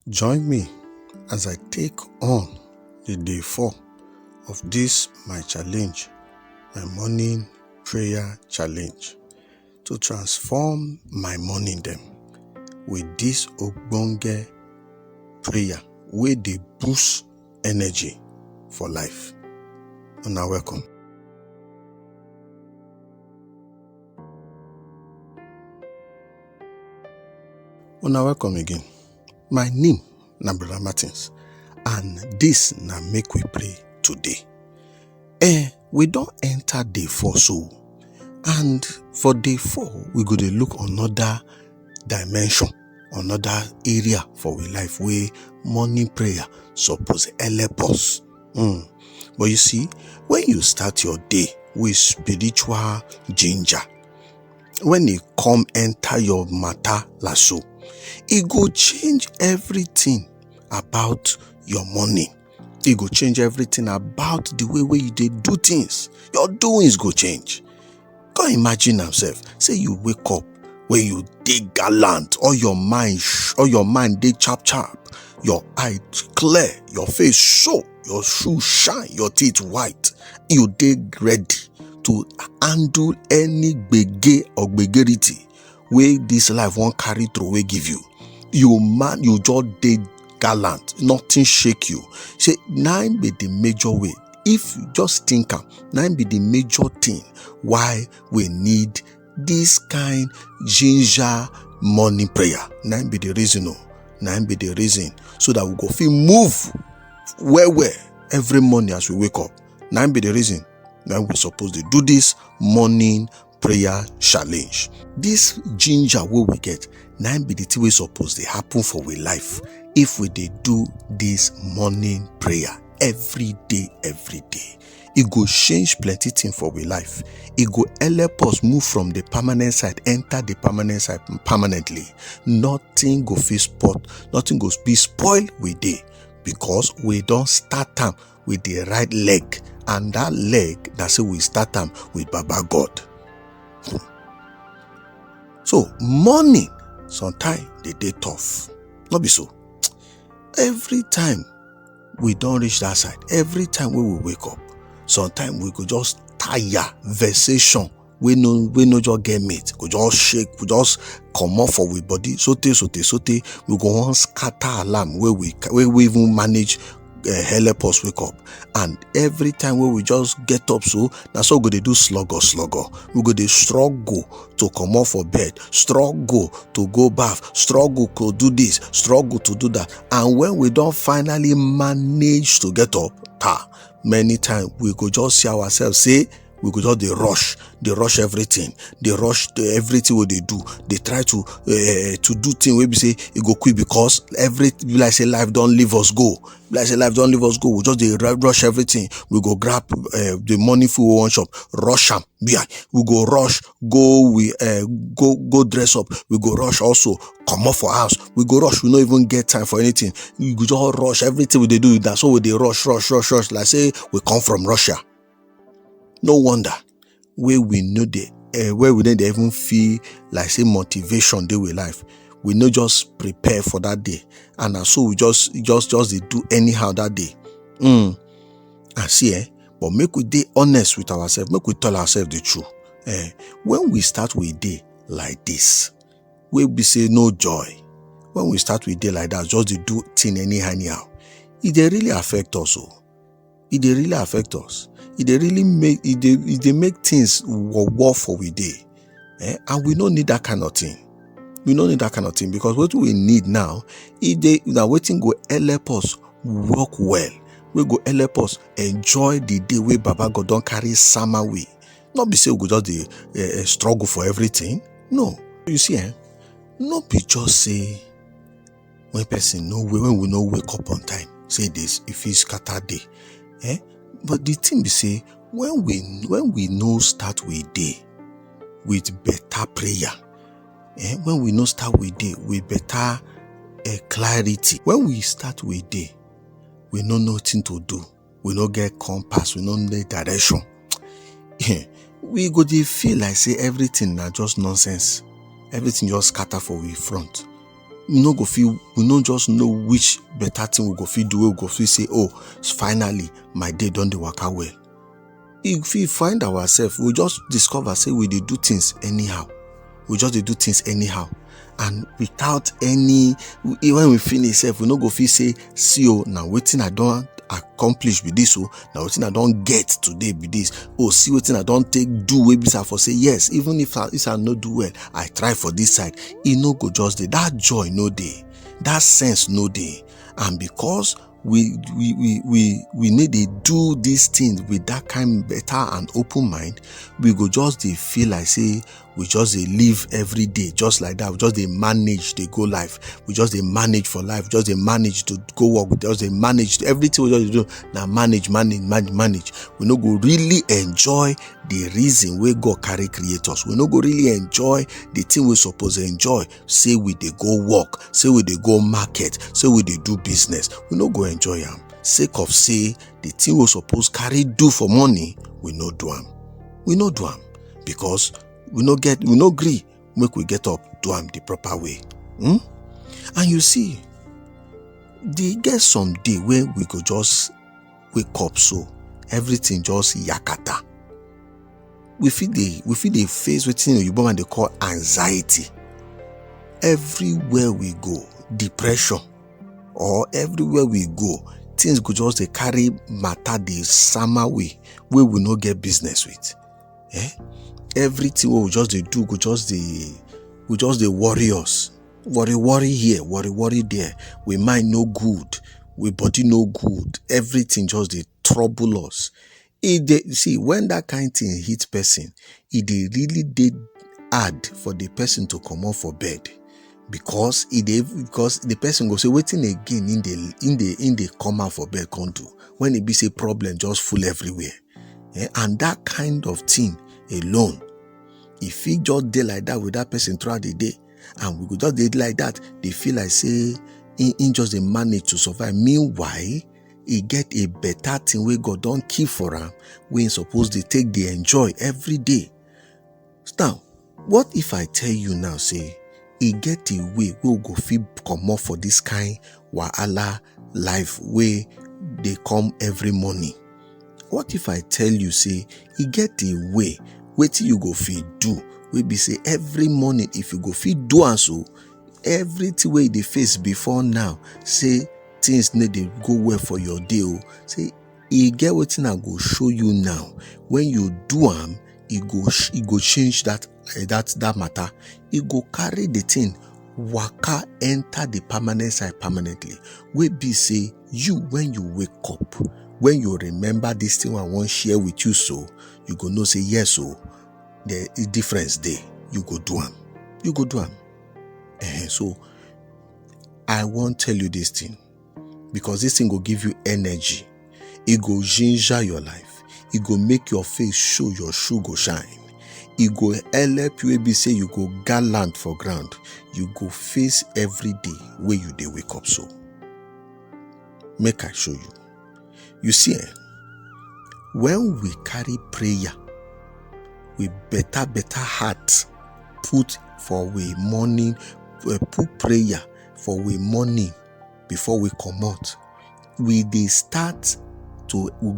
Join me as I take on the day 4 of this my challenge, my morning prayer challenge, to transform my morning them with this ogbonge prayer wey dey boost energy for life. Una welcome. Una welcome again. My name na Brother Martins, and this na Make We Pray Today. We don't enter day 4 so, and for day 4 we go to look another dimension, another area for we life where morning prayer suppose help us. But you see, when you start your day with spiritual ginger, when it come enter your matter like so, it go change everything about your morning. It go change everything about the way you dey do things. Your doings go change. Can't imagine yourself. Say you wake up when you dey gallant, or your mind dey chap, your eye clear, your face show, your shoe shine, your teeth white. You dey ready to handle any gbege or gbegerity wey this life won't carry through wey give you. You just dey gallant, nothing shake you. Say 9 be the major way. If you just think 9 be the major thing why we need this kind ginger morning prayer. 9 be the reason. 9 be the reason so that we go feel move well every morning as we wake up. 9 be the reason. Now we supposed to do this morning prayer challenge. This ginger wey we get, 9 be the thing we supposed to happen for we life if we dey do this morning prayer every day. It go change plenty thing for we life. It go help us move from the permanent side, enter the permanent side permanently. Nothing go be spoiled with day, because we don't start time with the right leg, and that leg that's we start time with Baba God. So morning sometimes they dey tough. Not be so. Every time we don't reach that side, every time we will wake up, sometimes we could just tire, vexation, we no just get mate, we just shake, we just come off for we body, sote, we go on scatter alarm where we even manage help us wake up. And every time when we just get up, so that's all go they do slugger. We go they struggle to come off for bed, struggle to go bath, struggle to do this, struggle to do that. And when we don't finally manage to get up, many times we could just see ourselves say, we could just they rush everything. They rush everything what they do. They try to do things where we say it go quick, because life don't leave us go. We just they rush everything. We go grab the money for one shop, rush them. We go rush, go dress up. We go rush also, come off for house. We go rush. We don't even get time for anything. We go just rush everything they do. That's all they rush. Like say we come from Russia. No wonder where we know where we don't even feel like say motivation day with life. We no just prepare for that day, and so we just they do anyhow that day. And see, but make we dey honest with ourselves. Make we tell ourselves the truth. When we start with day like this, we be say no joy. When we start with day like that, just they do thing anyhow. It dey really affect us. It dey really affect us. It really make things work for we day. And we don't need that kind of thing. We don't need that kind of thing, because what we need now is that waiting go help us work well. We go help us enjoy the day where Baba God don't carry summer way. Not be say we go just struggle for everything. No. You see, not be just say when we no wake up on time, say this if it's scatter day. But the thing be say, when we no start with day with better prayer, when we no start with day with better clarity, when we start with day, we know nothing to do, we no get compass, we no need direction. We go dey feel like say everything na just nonsense, everything just scatter for we front. we no just know which better thing we go fit do. We go fit say, oh, finally my day don dey waka well. If we find ourselves, we just discover say we dey do things anyhow. We just dey do things anyhow, and without any, when we finish self, we no go fit say, see oh, now wetin I don accomplish with this, oh, now wetin I don get today with this, oh, see wetin I don take do wey be say for say yes, even if I no do well, I try for this side. E no go just dey, that joy no dey, that sense no dey. And because we need to do these things with that kind better and open mind, we go just dey feel like say we just dey live every day just like that. We just dey manage, dey go life. We just dey manage for life. Just dey manage to go work. We just dey manage everything. We just do now. Manage. We no go really enjoy the reason where God carry create us. We no go really enjoy the thing we suppose enjoy. Say we dey go work. Say we dey go market. Say we dey do business. We no go enjoy am. Sake of say the thing we suppose carry do for money, we no do am. We no do am because we no gree make we get up do am the proper way. And you see, they get some day where we go just wake up so everything just yakata. We feel they face wetin Yoruba man they call anxiety. Everywhere we go, depression, or everywhere we go, things go just they carry matter the summer way where we no get business with. Everything we just they do go just they worry us. Worry here, worry there. We mind no good, we body no good. Everything just they trouble us. See, when that kind thing hit person, it really did hard for the person to come off for bed. Because the person go say waiting again in the come out for bed can't do when it be say problem just full everywhere. And that kind of thing alone, if he just dey like that with that person throughout the day, and we could just dey like that, they feel like say in just they manage to survive. Meanwhile, he get a better thing where God don't keep for him, we ain't supposed to take the enjoy every day. Now, what if I tell you now, say, he get a way we'll go fit come off for this kind wahala life way they come every morning? What if I tell you, say, he get a way wetin you go fit do? We be say every morning, if you go fit do and so, everything way they face before now, say things need to go well for your day. Say he get wetin I go show you now. When you do am, he go change that matter. He go carry the thing waka enter the permanent side permanently. We be say you when you wake up, when you remember this thing I want share with you, so you go know say yes, so the difference there. You go do am. You go do am. So I won't tell you this thing because this thing will give you energy. It go ginger your life. It go make your face show, your shoe go shine. It go help you be say you go gallant for ground. You go face every day where you dey wake up so. Make I show you. You see, when we carry prayer with better heart, put prayer for we morning before we come out, we go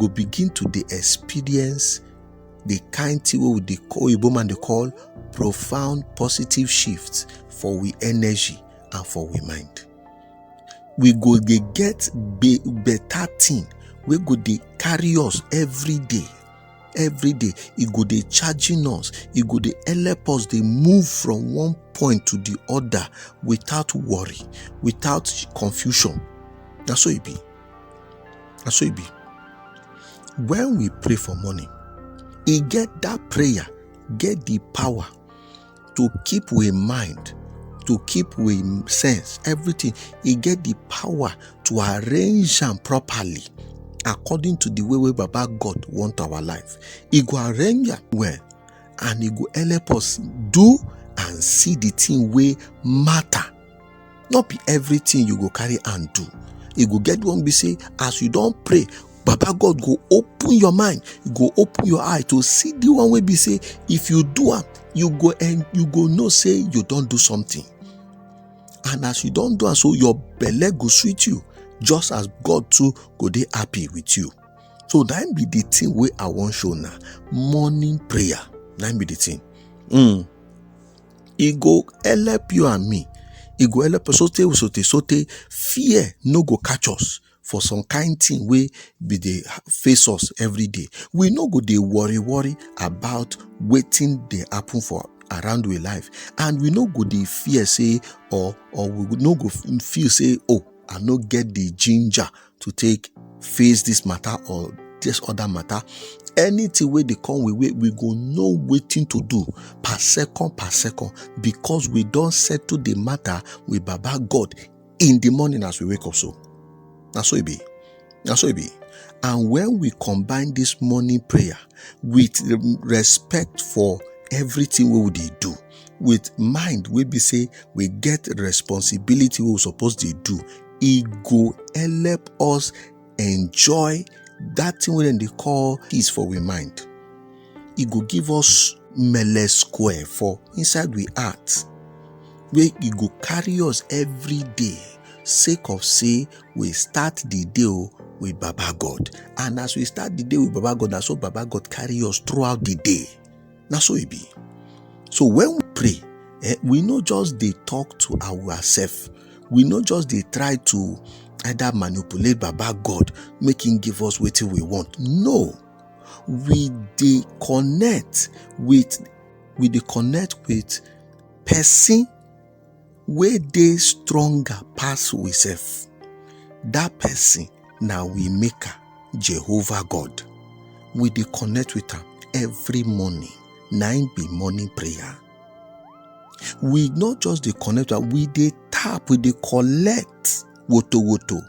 begin to experience the kind thing we they call profound positive shifts for we energy and for we mind. We go they get better thing. We go they carry us every day. It go they charging us. It go they help us. They move from one point to the other without worry, without confusion. That's what it be. When we pray for money, it get that prayer, get the power to keep we mind, to keep we sense, everything. It get the power to arrange them properly according to the way Baba God want our life. It go arrange them well, and it go help us do and see the thing way matter. Not be everything you go carry and do. It go get one be say as you don't pray, Baba God go open your mind, you go open your eye to see the one way be say if you do am, you go know say you don't do something. And as you don't do and so, your belle go sweet you, just as God too go dey happy with you. So that be the thing where I want show now. Morning prayer. That be the thing. It go help you and me. It go help us sote fear no go catch us for some kind thing wey be dey face us every day. We no go dey worry about wetin dey happen for around we life, and we no go dey fear say or we no go feel say, oh, I no get the ginger to take face this matter or this other matter. Anything wey dey come we go know wetin to do per second because we don settle the matter with Baba God in the morning as we wake up. So na so e be. And when we combine this morning prayer with respect for everything we dey do, with mind we be say we get responsibility we suppose dey do, e go help us enjoy that thing wey they call peace for we mind. It go give us mele square for inside we heart, where it go carry us every day, sake of say we start the day with Baba God. And as we start the day with Baba God, that's so Baba God carry us throughout the day. That's so it be. So when we pray, we not just they talk to ourselves. We not just they try to either manipulate Baba God, make him give us what we want. No, we they connect with person where they stronger pass we self. That person now we maker Jehovah God. We they connect with him every morning. 9 be morning prayer. We not just they connect, we they tap, we they collect woto.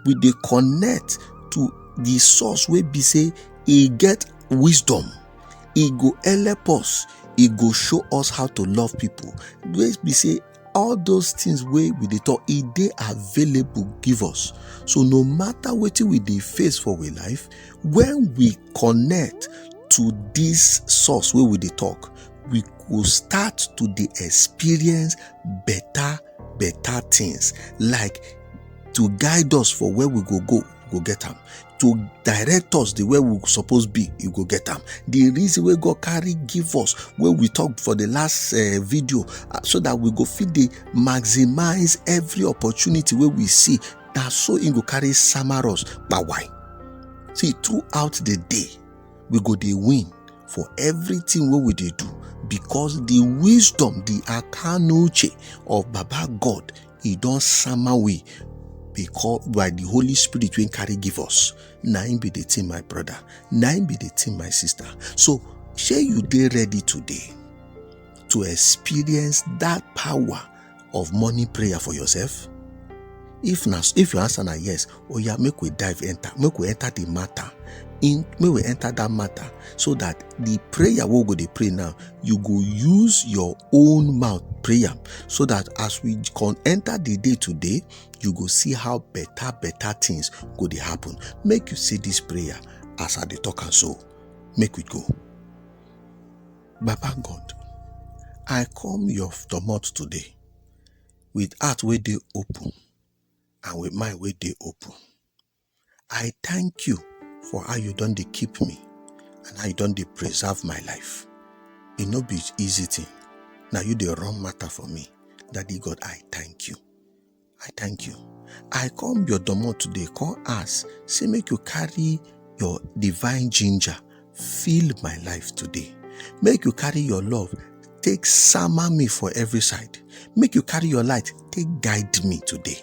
We they connect to the source where be say he get wisdom. He go help us. He go show us how to love people. Where be say all those things where we they talk, he they available give us. So no matter what we they face for we life, when we connect to this source where we they talk, we will start to the experience better things, like to guide us for where we go get them. To direct us the way we supposed be, you go get them. The reason we God carry give us where we talked for the last video, so that we go fit the maximize every opportunity where we see. That so in go carry samaros. But why? See, throughout the day, we go the win for everything what we they do, because the wisdom, the akanoche of Baba God, he don't summer we, because by the Holy Spirit when carry give us. 9 be the thing, my brother. 9 be the thing, my sister. So share you dey ready today to experience that power of morning prayer for yourself? If your answer na yes, make we enter the matter. May we enter that matter, so that the prayer we go to pray now, you go use your own mouth prayer, so that as we can enter the day today, you go see how better things go to happen. Make you say this prayer as I dey talk, and so make we go. Baba God, I come your domot today with heart where they open and with mind where they open. I thank you for how you done they keep me and how you done they preserve my life. It no be easy thing. Now you the wrong matter for me. Daddy God, I thank you. I thank you. I come your domot today, call us, say make you carry your divine ginger, fill my life today. Make you carry your love, take summer me for every side. Make you carry your light, take guide me today.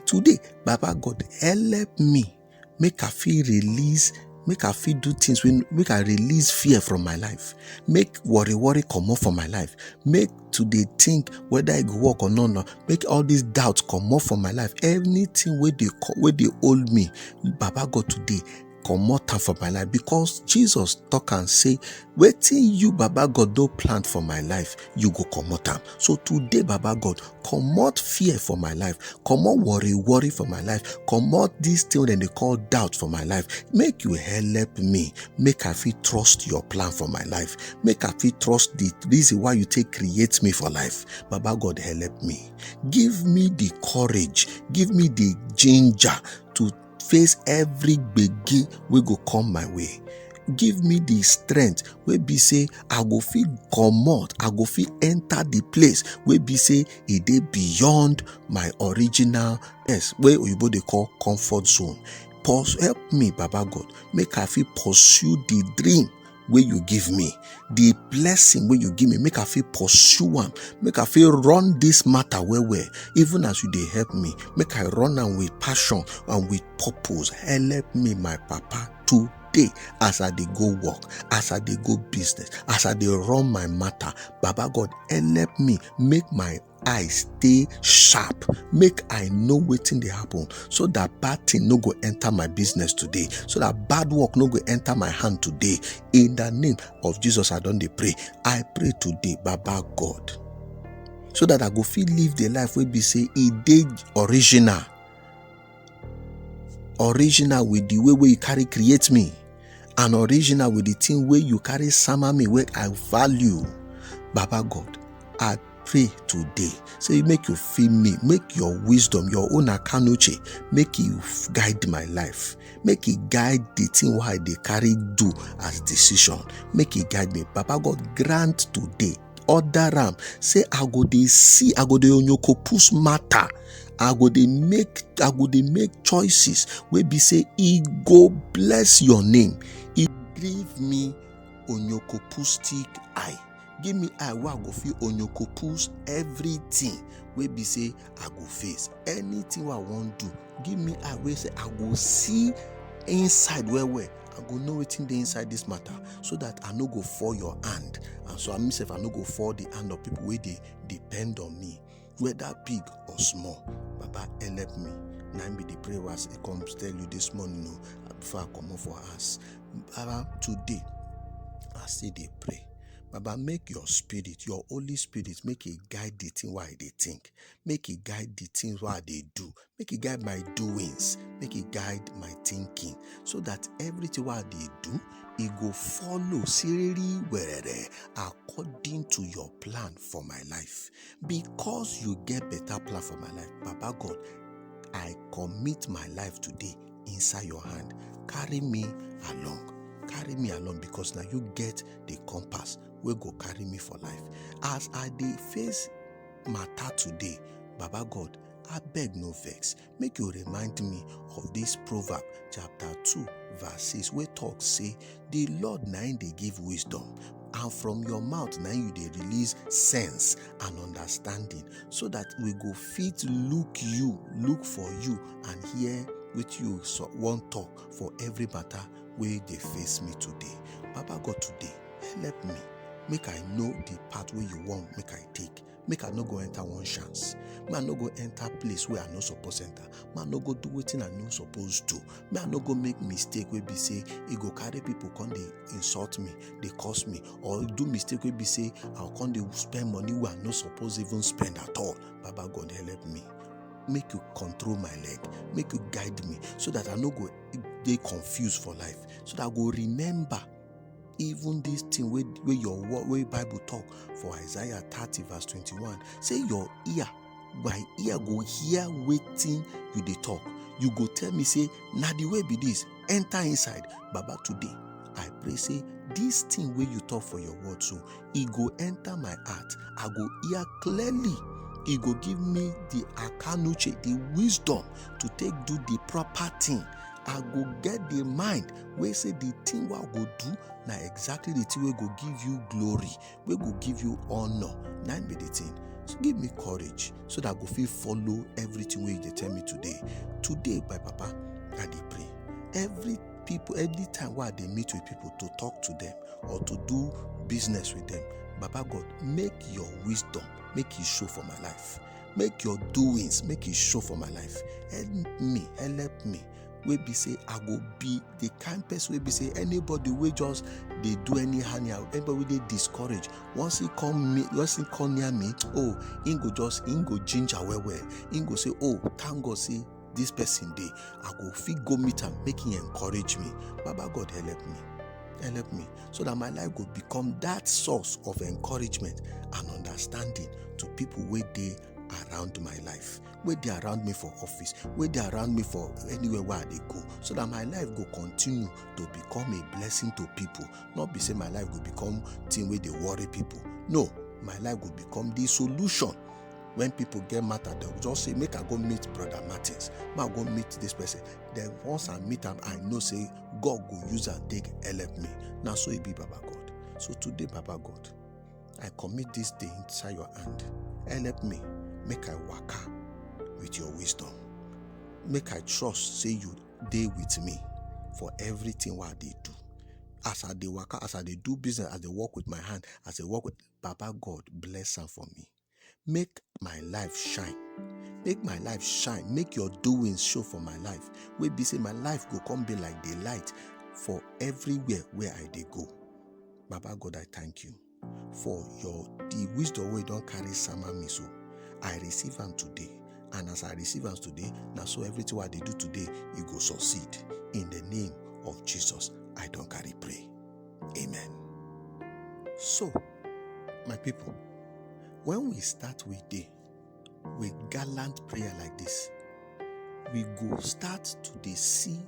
Today, Baba God, help me. Make I feel release, make I feel do things, make I release fear from my life. Make worry come off from my life. Make today think whether I go work or not. Make all these doubts come off from my life. Anything where they hold me, Baba God, today comot am for my life, because Jesus talk and say, wetin you, Baba God, don plant for my life, you go comot am. So today, Baba God, comot fear for my life, comot worry for my life, comot this thing dem dey call doubt for my life. Make you help me, make I fit trust your plan for my life, make I fit trust the reason why you take create me for life. Baba God, help me. Give me the courage, give me the ginger to face every gbege wey go come my way. Give me the strength wey be say I go fit comot, I go fit enter the place wey be say e dey beyond my original wey oyibo dey call comfort zone. Help me, Baba God, make I fit pursue the dream wey you give me, the blessing wey you give me, make I fit pursue am, make I fit run this matter well. Even as you dey help me, make I run am with passion and with purpose. Help me, my Papa, today as I dey go work, as I dey go business, as I dey run my matter. Baba God, help me, make my eyes stay sharp, make I know wetin dey happen, so that bad thing no go enter my business today, so that bad work no go enter my hand today. In the name of Jesus, I don dey pray. I pray today, Baba God, so that I go fit live the life wey be say e dey original with the way you carry create me, and original with the thing wey you carry sama me, wey I value. Baba God, I pray today, say make you fill me, make your wisdom, your own akanuche, make you guide my life, make it guide the thing why they carry do as decision, make it guide me. Baba God, grant today, order am, say I go dey see, I go dey onyokopus matter, I go dey make choices wey be say e go bless your name. E give me onyokopustic eye. Give me eye where I go feel onyokopus everything wey be say I go face. Anything wey I wan do, give me eye where say I go see inside well. I go know wetin dey inside this matter, so that I no go fall your hand, and so I myself I no go fall the hand of people wey dey depend on me, whether big or small. Baba, help me. Now be the prayer as it comes tell you this morning, before I come up for us. Baba, today I say they pray. Baba, make your spirit, your Holy Spirit, make it guide the thing why they think. Make it guide the things why they do. Make it guide my doings. Make it guide my thinking. So that everything why they do, it go follow seriously according to your plan for my life. Because you get better plan for my life, Baba God, I commit my life today inside your hand. Carry me along. Carry me along, because now you get the compass wey go carry me for life. As I dey face matter today, Baba God, I beg no vex. Make you remind me of this proverb chapter 2 verse 6 wey talk say, the Lord na him dey give wisdom, and from your mouth na you dey release sense and understanding, so that we go fit look for you and hear with you one talk for every matter wey dey face me today. Baba God, today help me, make I know the path wey you want make I take. Make I no go enter one chance. May I no go enter place where I no suppose enter. May I no go do wetin I no suppose do. May I no go make mistake wey be say e go carry people come dey insult me, dey curse me, or do mistake wey be say I come dey spend money wey I no suppose even spend at all. Baba God, help me. Make you control my leg, make you guide me, so that I no go dey confused for life, so that I go remember even this thing where your word, where Bible talk for Isaiah 30 verse 21, say your ear, my ear go hear wetin you dey talk. You go tell me say, na the way be this, enter inside. Baba, today I pray say this thing where you talk for your word, so it go enter my heart. I go hear clearly. It go give me the akanuche, the wisdom to take do the proper thing. I go get the mind where say the thing what I go do now exactly the thing wey go give you glory, wey go give you honor. Now be the thing. So give me courage, so that I go fit follow everything wey you dey tell me today. Today, my Papa, I dey pray. Every time why they meet with people to talk to them or to do business with them, Baba God, make your wisdom, make it show for my life. Make your doings, make it show for my life. Help me. wey be say I go be the kind person wey be say anybody wey just dey do anyhow, anybody wey dey discourage, once he come near me, him go ginger well. Him go say, oh, thank God say this person dey, I go fit go meet am, make him encourage me. Baba God help me so that my life go become that source of encouragement and understanding to people wey dey around my life, wey dey around me for office, wey dey around me for anywhere where I dey go, so that my life go continue to become a blessing to people. Not be say my life go become thing wey dey worry people. No, my life go become the solution. When people get matter, they will just say, make I go meet Brother Martins, make I go meet this person. Then once I meet am, I know say God go use and take help me. Now so it be, Baba God. So today, Baba God, I commit this day inside your hand. Help me, make I waka with your wisdom. Make I trust say you dey with me for everything what I dey do. As I dey waka, as I dey do business, as I work with my hand, as I work with Baba God, bless am for me. Make my life shine. Make my life shine. Make your doings show for my life. Wey be say my life go come be like the light for everywhere where I dey go. Baba God, I thank you for the wisdom wey don carry sama me so. I receive am today. And as I receive am today, now so everything what I dey do today, it go succeed. In the name of Jesus, I don carry pray. Amen. So, my people, when we start with gallant prayer like this, we go start to dey see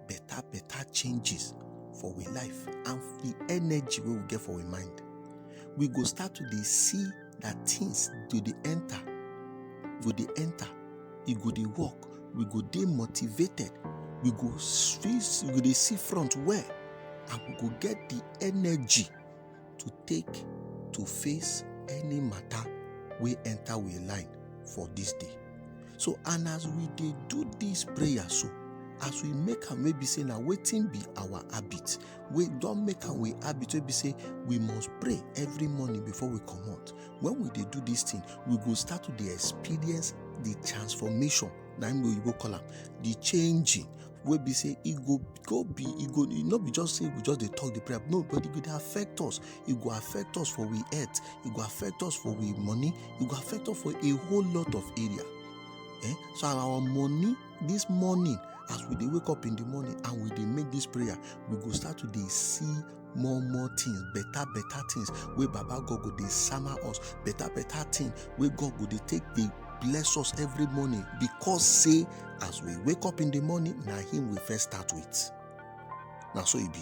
better changes for we life and the energy we will get for we mind. We go start to dey see that things do dey enter, it go dey work, we go dey motivated, we go dey see front well, and we go get the energy to face any matter we enter we line for this day. So, and as we dey do this prayer, so as we make am, maybe say now wetin be our habit, we don't make am we habit, we be say we must pray every morning before we come out. When we dey do this thing, we go start to dey experience the transformation. Now we go call am the changing. We be say it not be just say we just dey talk the prayer. No, but it go affect us. It go affect us for we health. It go affect us for we money. It go affect us for a whole lot of area. So our money this morning, as we dey wake up in the morning and we dey make this prayer, we go start to dey see more things, better things where Baba God go dey sama us, better things where God go dey take the bless us every morning, because say as we wake up in the morning, now him we first start with. Now so it be,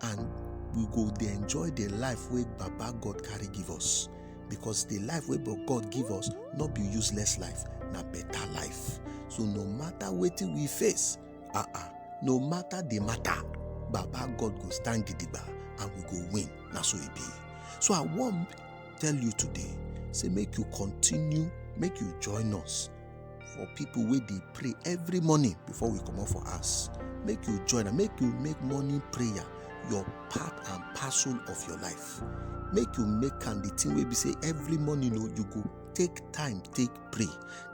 and we go dey enjoy the life where Baba God carry give us, because the life where God give us not be useless life, na better life. So no matter what we face, no matter the matter, Baba God go stand gidigba and we go win. Now so it be. So I want to tell you today, say make you continue, make you join us for people where they pray every morning before we come out for us. Make you join and make you make morning prayer your part and parcel of your life. Make you make the thing where we say every morning you go take time, take pray,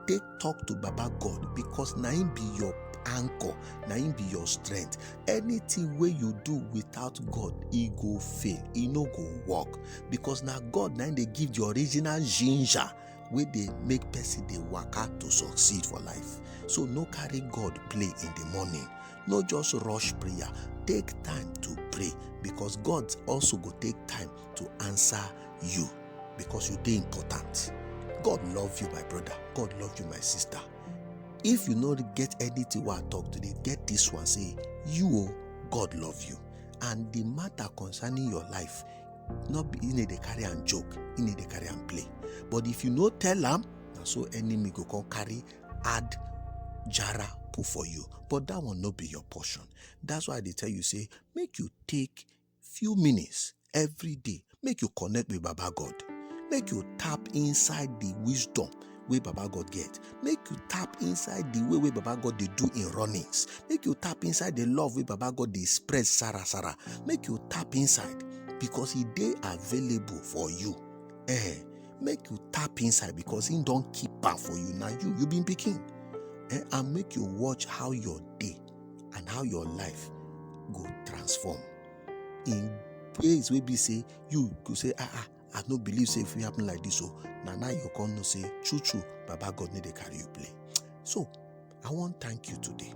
take talk to Baba God, because na him be your anchor, na him be your strength. Anything where you do without God, it go fail, it no go work, because now God now they give the original ginger where they make person they waka to succeed for life. So no carry God play in the morning, no just rush prayer. Take time to pray, because God also go take time to answer you, because you dey important. God love you, my brother. God love you, my sister. If you not get anything what I talk today, get this one. Say, God love you. And the matter concerning your life, not be in a carry and joke, in a carry and play. But if you no tell them, so enemy go come carry add jara put for you. But that one not be your portion. That's why they tell you, say, make you take few minutes every day. Make you connect with Baba God. Make you tap inside the wisdom where Baba God get. Make you tap inside the way Baba God they do in runnings. Make you tap inside the love where Baba God they spread Sarah. Make you tap inside, because he dey available for you. Make you tap inside, because he don't keep back for you. Now you been picking. And make you watch how your day and how your life go transform in ways wey be say you go say, I no believe say if it happen like this. So now you come no say true, Baba God need to carry you play. So I want to thank you today.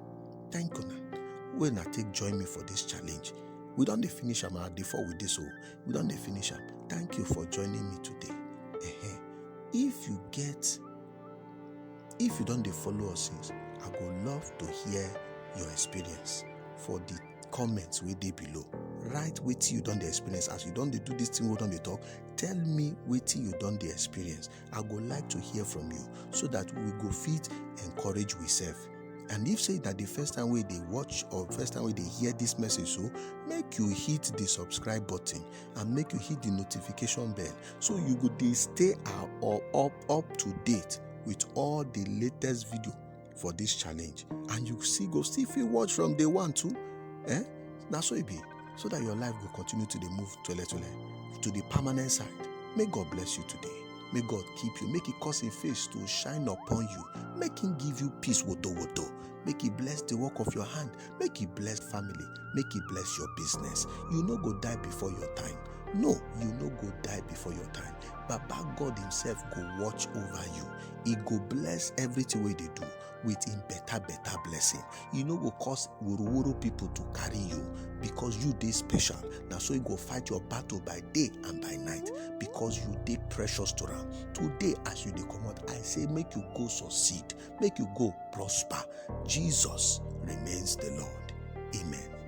Thank you now. When I take join me for this challenge. We don't finish am before with this, so we don't finish am. Thank you for joining me today. If you don't follow us since, I would love to hear your experience for the comments wey dey below. Write wetin you don dey experience as you don dey do this thing wey don dey talk. Tell me wetin you don dey experience. I go like to hear from you so that we go fit encourage we sef. And if say that the first time we they watch or first time we they hear this message, so make you hit the subscribe button and make you hit the notification bell so you go dey stay up to date with all the latest video for this challenge. And you go see if you watch from day one too. That's so it be. So that your life will continue to move to the permanent side. May God bless you today. May God keep you. Make He cause His face to shine upon you. Make Him give you peace. Woto. Make He bless the work of your hand. Make He bless family. Make He bless your business. You no go die before your time. No, you no go die before your time. Baba God Himself go watch over you. He go bless everything wey they do with Him better blessing. You no go cause wuru people to carry you because you dey special. Now so He go fight your battle by day and by night because you dey precious to Him. Today as you dey come out, I say make you go succeed. Make you go prosper. Jesus remains the Lord. Amen.